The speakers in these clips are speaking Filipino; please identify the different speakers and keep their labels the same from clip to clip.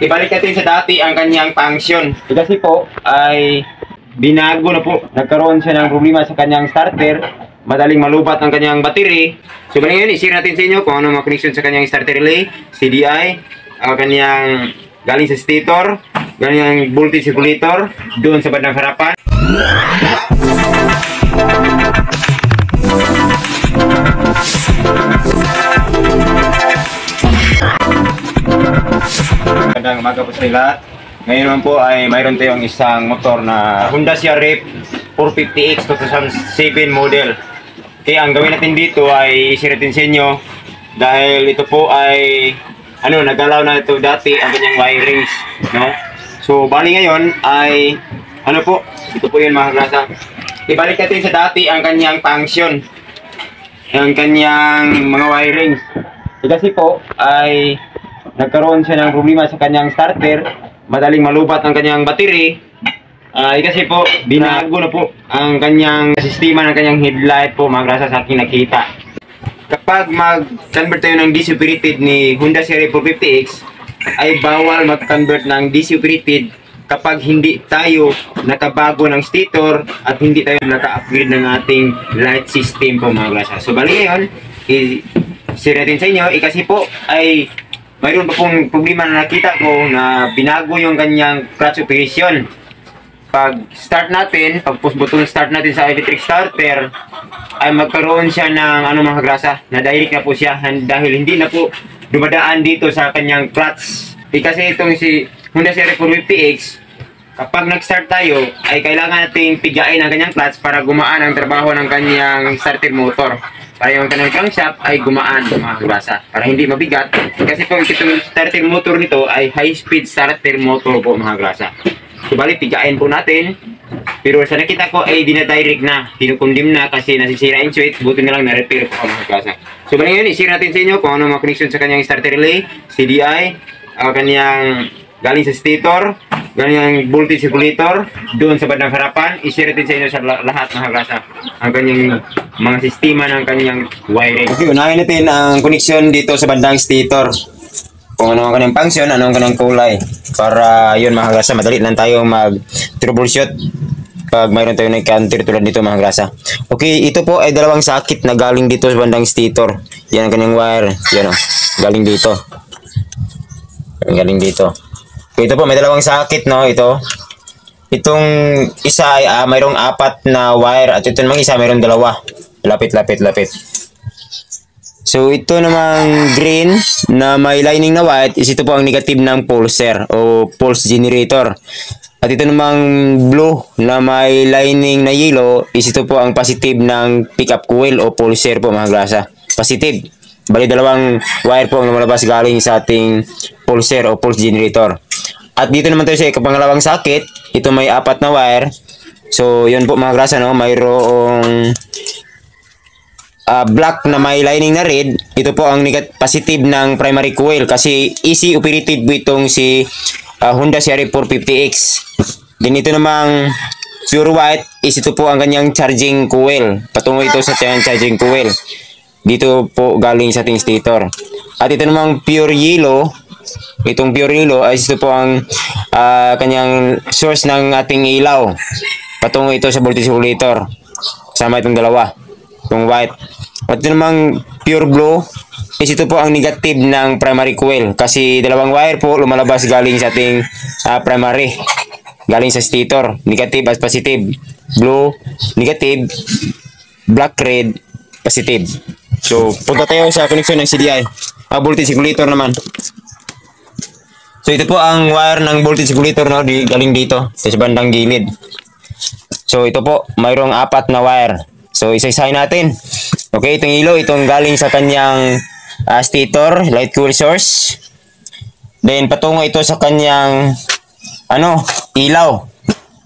Speaker 1: ibalik natin sa dati ang kanyang function. Kasi po ay binago na po. Nagkaroon siya ng problema sa kanyang starter. Madaling malubat ang kanyang battery. So bali ngayon, i-share natin sa inyo kung ano mga connection sa kanyang starter relay, CDI, kanyang galing sa stator, kanyang voltage regulator, doon sa bandang harapan. Magandang umaga po sa lahat. Ngayon naman po ay mayroon tayong isang motor na Honda CRF 450X 2007 model. Okay, ang gawin natin dito ay i-share natin sa inyo dahil ito po ay nagalaw na ito dati ang kanyang wirings, no? So bali ngayon ay ito po yun mga klasa. Ibalik natin sa dati ang kanyang function, ang kanyang mga wirings. Kasi po ay nagkaroon siya ng problema sa kanyang starter, madaling malubat ang kanyang battery. Kasi po, binago na po ang kanyang sistema ng kanyang headlight po mga klasa sa aking nakita. Kapag mag-convert tayo ng DC operated ni Honda CRF 450X, ay bawal mag-convert ng DC operated kapag hindi tayo nakabago ng stator at hindi tayo naka-upgrade ng ating light system po mga klasa. So bali ngayon, i-share natin sa inyo, kasi po ay mayroon pa pong problema na nakita ko na binago yung kanyang clutch operation. Pag start natin, pag push button start natin sa electric starter, ay magkaroon siya ng mga grasa, na direct na po siya dahil hindi na po dumadaan dito sa kanyang clutch. Kasi itong si Honda CRF 450X, kapag nag-start tayo, ay kailangan nating pigain ang kanyang clutch para gumaan ang trabaho ng kanyang starter motor. Para yung kanyang crankshaft ay gumaan mga grasa, para hindi mabigat. Kasi po itong starter motor nito ay high-speed starter motor po mga grasa. So bali, pigain po natin. Pero sa nakita ko ay dinadirect na, kinukundim na kasi nasisira yung switch, buti na lang na-repair po mga grasa. So bali ngayon, i-share natin sa inyo kung ano mga connection sa kanyang starter relay, CDI, kanyang galing sa stator, kanyang voltage regulator, doon sa bandang harapan. I-share natin sa inyo sa lahat mga grasa ang kanyang mga sistema ng kanyang wiring. Okay, unahin natin ang connection dito sa bandang stator. Kung ano ang kanyang function, ano ang kanyang kulay. Para yun mga grasa, madali lang tayo mag-troubleshoot pag mayroon tayo na-encounter tulad dito mga grasa. Okay, ito po ay dalawang sakit na galing dito sa bandang stator. Yan ang kanyang wire. Yan o, galing dito. Galing dito. Okay, ito po, may dalawang sakit, no? Itong isa ay mayroong 4 na wire at ito namang isa mayroong 2. Lapit. So ito namang green na may lining na white is ito po ang negative ng pulser o pulse generator. At ito namang blue na may lining na yellow is ito po ang positive ng pickup coil o pulser po mga grasa. Positive. Bali dalawang wire po ang lumalabas galing sa ating pulser o pulse generator. At dito naman tayo sa pangalawang sakit. Ito may 4 na wire. So yun po mga grasa, no? Mayroong black na may lining na red. Ito po ang positive ng primary coil kasi easy operated po itong si Honda CRF 450X. Then ito namang pure white is ito po ang kanyang charging coil. Patungo ito sa charging coil. Dito po galing sa ating stator. At ito namang pure yellow. Itong pure yellow ay ito po ang kanyang source ng ating ilaw. Patungo ito sa voltage regulator. Kasama itong dalawa. Itong white. At ito namang pure blue is ito po ang negative ng primary coil. Kasi dalawang wire po lumalabas galing sa ating primary. Galing sa stator. Negative at positive. Blue, negative. Black, red, positive. So, punta tayo sa connection ng CDI. Voltage regulator naman. So, ito po ang wire ng voltage regulator, no? Galing dito sa bandang gilid. So, ito po, mayroong 4 na wire. So, isa-isahin natin. Okay, itong ilaw, itong galing sa kanyang stator, light coil source. Then, patungo ito sa kanyang ilaw.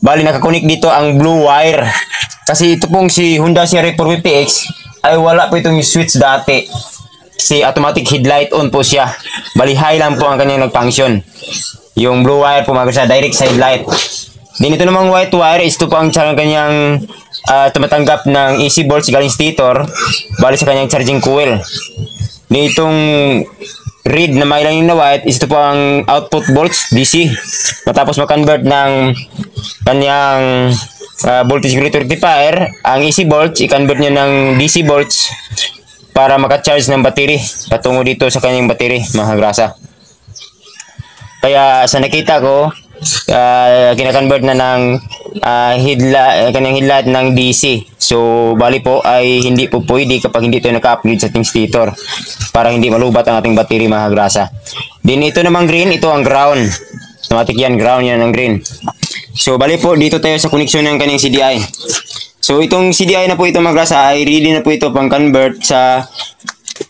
Speaker 1: Bali, nakakonik dito ang blue wire. Kasi ito pong si Honda CRF 450X ay wala po itong switch dati. Si automatic headlight on po siya. Bali, high lang po ang kanyang nag-function. Yung blue wire po mga direct side light. Then ito namang white wire, ito po ang kanyang tumatanggap ng AC volts galing stator. Bali sa kanyang charging coil. Then itong red na may lining na white is ito po ang output volts DC. Matapos ma-convert ng kanyang voltage regulator rectifier, ang AC volts i-convert niya ng DC volts para maka-charge ng battery patungo dito sa kanyang battery, mga grasa. Kaya sa nakita ko, kina-convert na ng kanyang headlight ng DC. So, bali po ay hindi po pwede kapag hindi ito naka-upgrade sa ating stator para hindi malubat ang ating battery, mga grasa. Din ito namang green, ito ang ground. Automatic yan, ground yan ang green. So, bali po dito tayo sa connection ng kanyang CDI. So, itong CDI na po ito, mga grasa, ay ready na po ito pang convert sa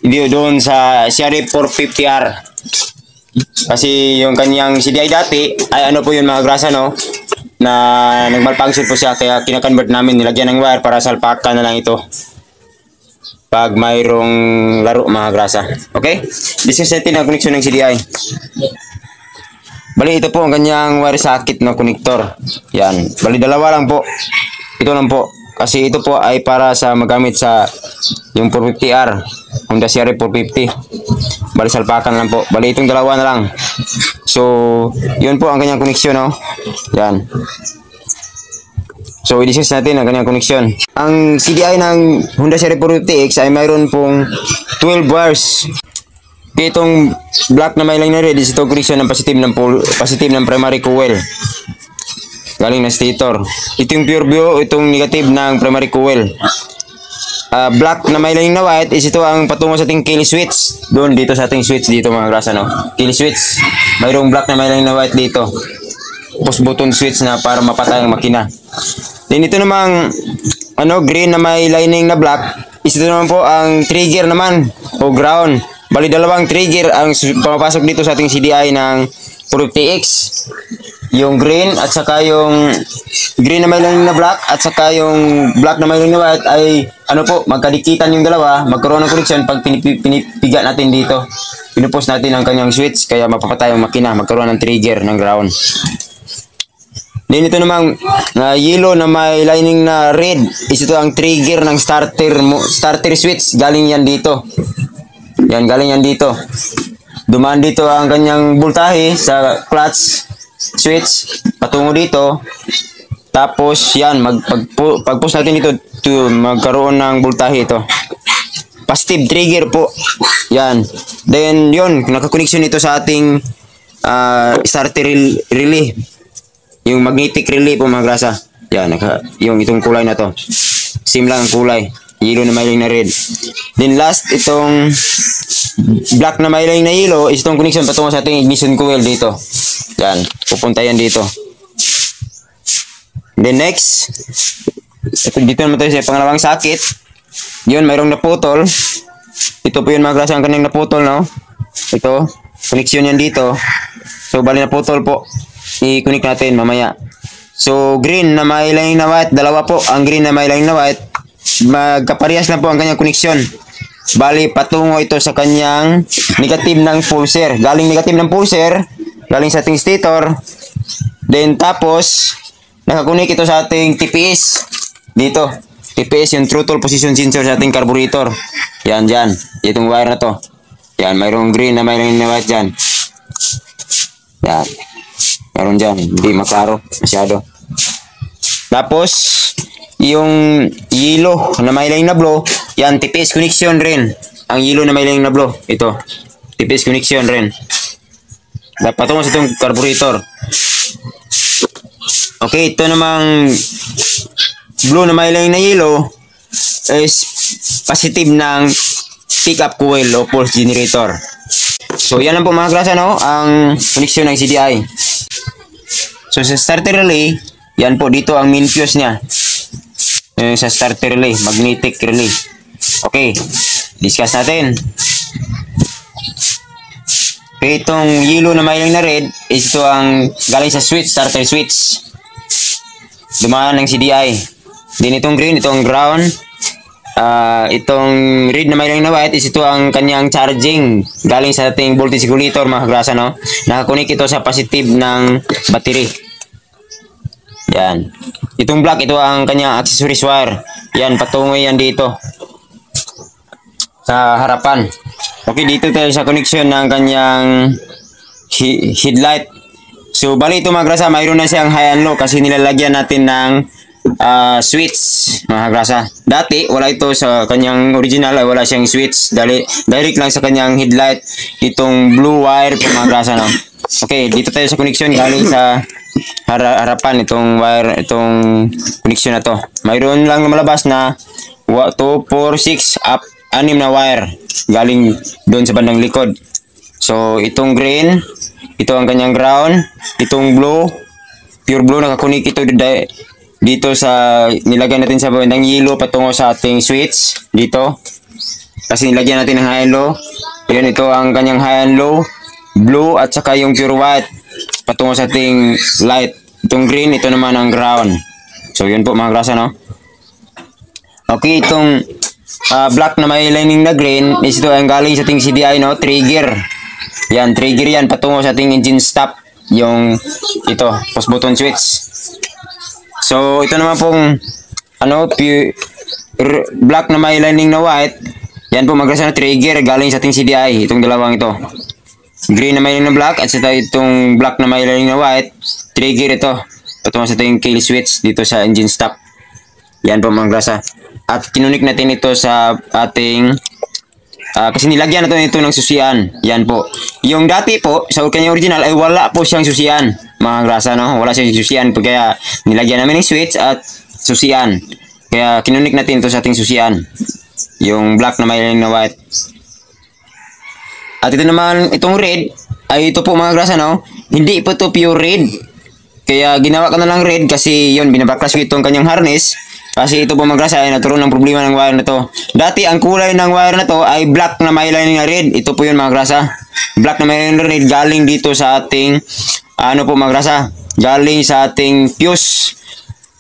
Speaker 1: doon sa CRF 450R. Kasi yung kanyang CDI dati ay ano po yun, mga grasa, no, na nagmalfunction po siya, kaya kina-convert namin, nilagyan ng wire para salpakan na lang ito pag mayroong laro, mga grasa. Okay, this is natin ang connection ng CDI. Bali ito po ang kanyang wire socket na connector. Yan, bali dalawa lang po, ito lang po, kasi ito po ay para sa magamit sa yung 450R Honda CRF 450. Bali salpakan lang po. Bali itong dalawa na lang. So, yun po ang kanyang connection, no? Yan. So, i-discuss natin ang kanyang connection. Ang CDI ng Honda CRF 450X ay mayroon pong 12 wires. Itong black na may line na red is itong connection ng positive ng primary coil galing na stator. Ito yung pure view, itong negative ng primary coil. Black na may line na white is ito ang patungo sa ating kill switch. Doon dito sa ating switch dito, mga grasa, no? Kill switch. Mayroong black na may line na white dito. Push button switch na para mapatay ang makina. Then ito namang green na may lining na black is ito naman po ang trigger naman o ground. Bali dalawang trigger ang pumapasok dito sa ating CDI ng 450X. Yung green at saka yung green na may lining na black at saka yung black na may lining na white ay magkadikitan yung dalawa, magkaroon ng connection pag pinipiga natin dito. Pinupost natin ang kanyang switch kaya mapapatay ang makina, magkaroon ng trigger ng ground. Then ito namang yellow na may lining na red is ito ang trigger ng starter switch. Galing yan dito. Yan, galing yan dito. Dumaan dito ang kanyang voltahe sa clutch switch patungo dito. Tapos yan, pag-push natin dito magkaroon ng voltahe ito. Positive trigger po. Yan. Then yun, naka-connection ito sa ating starter relay. Yung magnetic relay po, mga grasa. Yan, yung itong kulay na to. Same lang ang kulay. Yellow na may line na red. Then last, itong black na may line na yellow is itong connection patungo sa ating ignition coil dito. Yan, pupunta yan dito. Then next, dito naman tayo sa pangalawang socket. Yun, mayroong naputol. Ito po yun, mga grasa, ang kanyang naputol, no? Ito, connection yan dito. So, bali naputol po. I-connect natin mamaya. So, green na may line na white. Dalawa po, ang green na may line na white. Magkaparehas na po ang kanyang connection. Bali, patungo ito sa kanyang negative ng pulser. Galing negative ng pulser, galing sa ating stator. Then, tapos, nakakunik ito sa ating TPS. Dito. TPS, yung throttle position sensor sa ating carburetor. Yan, dyan. Itong wire na to. Yan, mayroong green na may line na white dyan. Yan. Meron dyan. Hindi maklaro masyado. Tapos, yung yellow na may line na blue, yan, TPS connection rin. Ang yellow na may line na blue, ito. TPS connection rin. Patungo sa itong carburetor. Okay, ito namang blue na may line na yellow is positive ng pickup coil o pulse generator. So, yan lang po, mga grasa, no? Ang connection ng CDI. So, sa starter relay, yan po, dito ang main fuse niya. Sa starter relay, magnetic relay. Okay, discuss natin. Okay, itong yellow na may line na red is ito ang galing sa switch, starter switch. Dumaan ng CDI. Then itong green, itong ground. Itong red na may line na white is ito ang kanyang charging galing sa ating voltage regulator, mga grasa, no? Nakakunik ito sa positive ng battery. Yan. Itong black, ito ang kanyang accessories wire. Yan, patungo yan dito.
Speaker 2: sa harapan. Okay, dito tayo sa connection ng kanyang headlight. So, bali ito mga grasa, mayroon na siyang high and low kasi nilalagyan natin ng switch mga grasa. Dati, wala ito sa kanyang original, ay wala siyang switch. Direct lang sa kanyang headlight. Itong blue wire po mga grasa, no? Okay, dito tayo sa connection galing sa harapan itong wire, itong connection na to. Mayroon lang malabas na 2, 4, 6, up 6 na wire galing doon sa bandang likod. So, itong green, ito ang kanyang ground, itong blue, pure blue, nakakunik ito dito sa, nilagyan natin sa bandang yellow patungo sa ating switch, dito. Kasi nilagyan natin ng high and low. Yan, ito ang kanyang high and low, blue, at saka yung pure white, patungo sa ating light. Itong green, ito naman ang ground. So, yun po mga grasa, no? Okay, itong black na may lining na green, is ito ang galing sa ating CDI, no? Trigger. Yan, trigger yan patungo sa ating engine stop. Yung ito, push button switch. So, ito naman pong black na may lining na white. Yan po magrasa na trigger galing sa ating CDI. Itong dalawang ito. Green na may lining na black at saka itong black na may lining na white. Trigger ito. Patungo sa ating kill switch dito sa engine stop. Yan po magrasa. At kinunik natin ito sa ating kasi nilagyan natin ito ng susian. Yan po. Yung dati po, sa kanyang original ay wala po siyang susian. Mga grasa, no? Wala siyang susian. Kaya nilagyan namin ng switch at susian. Kaya kinunik natin ito sa ating susian. Yung black na may lining na white. At ito naman, itong red, ay ito po mga grasa, no? Hindi po ito pure red. Kaya ginawa ko na lang red kasi yun, binabaklas ko itong kanyang harness. Kasi ito po mga grasa ay naturoon ng problema ng wire na to. Dati ang kulay ng wire na to ay black na may lining na red. Ito po yun mga grasa. Black na may lining na red galing dito sa ating po mga grasa. Galing sa ating fuse.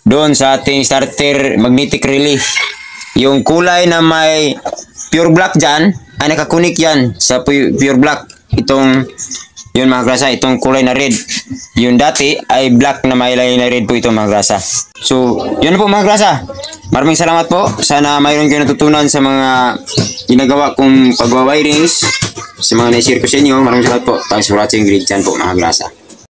Speaker 2: Doon sa ating starter magnetic relay. Yung kulay na may pure black dyan ay nakakunik yan sa pure black. Itong yun mga grasa, itong kulay na red. Yung dati ay black na may lining na red po ito mga grasa. So, yun po mga grasa. Maraming salamat po. Sana mayroon kayo natutunan sa mga ginagawa kong pagwa-wirings. Sa mga na-share ko sa inyo. Maraming salamat po. Thanks for watching. Great chan po mga grasa.